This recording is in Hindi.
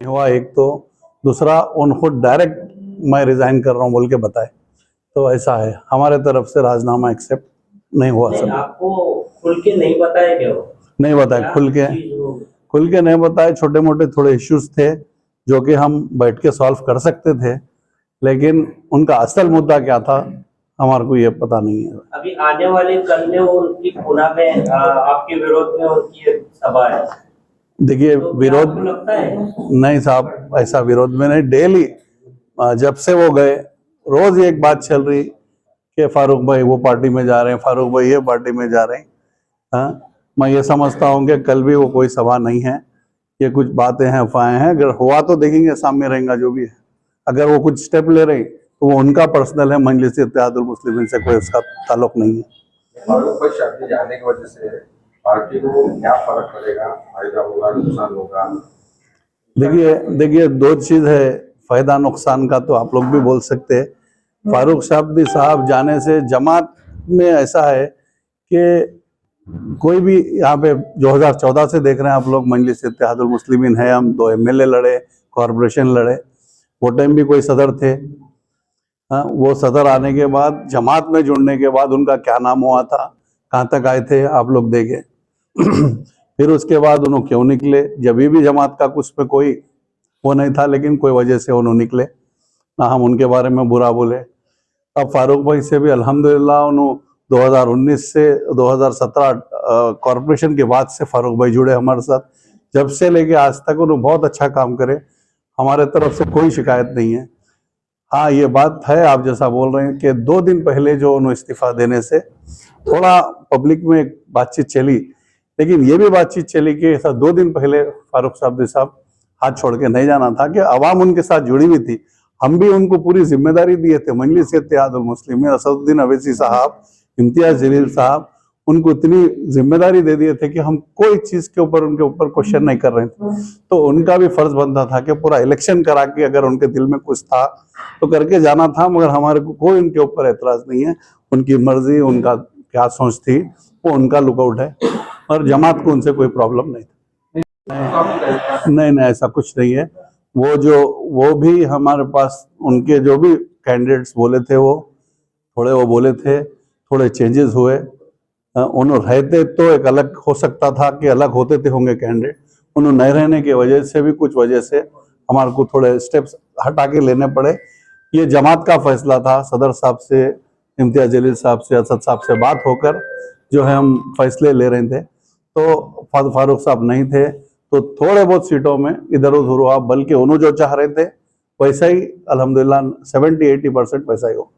हुआ एक तो, दूसरा उनको डायरेक्ट मैं रिजाइन कर रहा हूँ बोल के बताए, तो ऐसा है हमारे तरफ से राजीनामा एक्सेप्ट नहीं हुआ। नहीं, सब आपको खुल के नहीं बताया क्या वो? नहीं बताए, खुल के नहीं बताए। छोटे मोटे थोड़े इश्यूज थे जो कि हम बैठ के सॉल्व कर सकते थे, लेकिन उनका असल मुद्दा क्या था हमारे को ये पता नहीं है। अभी आने वाले कल में वो उनकी पुणे में आपके विरोध में उनकी सभा है। देखिए तो विरोध आपको लगता है? नहीं साहब, ऐसा विरोध में नहीं। डेली जब से वो गए रोज एक बात चल रही कि फारूक भाई वो पार्टी में जा रहे हैं, फारूक भाई ये पार्टी में जा रहे हैं। हाँ, मैं ये समझता हूँ कि कल भी वो कोई सभा नहीं है, ये कुछ बातें हैं, अफवाहें हैं। अगर हुआ तो देखेंगे, सामने रहेगा जो भी है। अगर वो कुछ स्टेप ले रहे हैं तो वो उनका पर्सनल है, मजलिस इत्तेहादुल मुस्लिमीन से कोई उसका ताल्लुक नहीं है। फारूक भाई शादी जाने की वजह से पार्टी को क्या फर्क पड़ेगा, फायदा होगा नुकसान होगा? देखिए दो चीज है, फायदा नुकसान का तो आप लोग भी बोल सकते हैं। फारूक साहब जाने से जमात में ऐसा है कि कोई भी यहाँ पे 2014 से देख रहे हैं आप लोग, मजलिस इत्तेहादुल मुस्लिमीन है, हम 2 MLA लड़े, कॉरपोरेशन लड़े, वो टाइम भी कोई सदर थे। हाँ, वो सदर आने के बाद जमात में जुड़ने के बाद उनका क्या नाम हुआ था, कहाँ तक आए थे आप लोग देखे। फिर उसके बाद उन्होंने क्यों निकले, जब भी जमात का कुछ पे कोई वो नहीं था, लेकिन कोई वजह से उन्होंने निकले, ना हम उनके बारे में बुरा बोले। अब फारूक भाई से भी अल्हम्दुलिल्लाह उन्होंने 2019 से 2017 कॉरपोरेशन के बाद से फारूक भाई जुड़े हमारे साथ। जब से लेके आज तक उन्होंने बहुत अच्छा काम करे, हमारे तरफ से कोई शिकायत नहीं है। हाँ, ये बात है आप जैसा बोल रहे हैं कि 2 दिन पहले जो उन्होंने इस्तीफा देने से थोड़ा पब्लिक में एक बातचीत चली, लेकिन ये भी बातचीत चली कि ऐसा 2 दिन पहले फारूक साहब हाथ छोड़ के नहीं जाना था, कि अवाम उनके साथ जुड़ी हुई थी। हम भी उनको पूरी जिम्मेदारी दिए थे, मजलिस इत्तेहादुल मुस्लिमीन, असदुद्दीन अवैसी साहब, इम्तियाज जलील साहब, उनको इतनी जिम्मेदारी दे दिए थे कि हम कोई चीज के ऊपर उनके ऊपर क्वेश्चन नहीं कर रहे थे। तो उनका भी फर्ज बनता था कि पूरा इलेक्शन करा के अगर उनके दिल में कुछ था तो करके जाना था, मगर हमारे को कोई उनके ऊपर एतराज नहीं है। उनकी मर्जी, उनका क्या सोच थी वो उनका लुकआउट है, और जमात को उनसे कोई प्रॉब्लम नहीं थी। नहीं, ऐसा कुछ नहीं है। वो भी हमारे पास उनके जो भी कैंडिडेट्स बोले थे वो बोले थे, थोड़े चेंजेस हुए। उन्होंने रहते तो एक अलग हो सकता था कि अलग होते थे होंगे कैंडिडेट, उन्होंने नहीं रहने की वजह से भी कुछ वजह से हमारे को थोड़े स्टेप्स हटा के लेने पड़े। ये जमात का फैसला था, सदर साहब से, इम्तियाज जलील साहब से, असद साहब से बात होकर जो है हम फैसले ले रहे थे। तो फारूक साहब नहीं थे तो थोड़े बहुत सीटों में इधर उधर हुआ, बल्कि उन्होंने जो चाह रहे थे वैसा ही अल्हम्दुलिल्लाह 70-80% वैसा ही हो।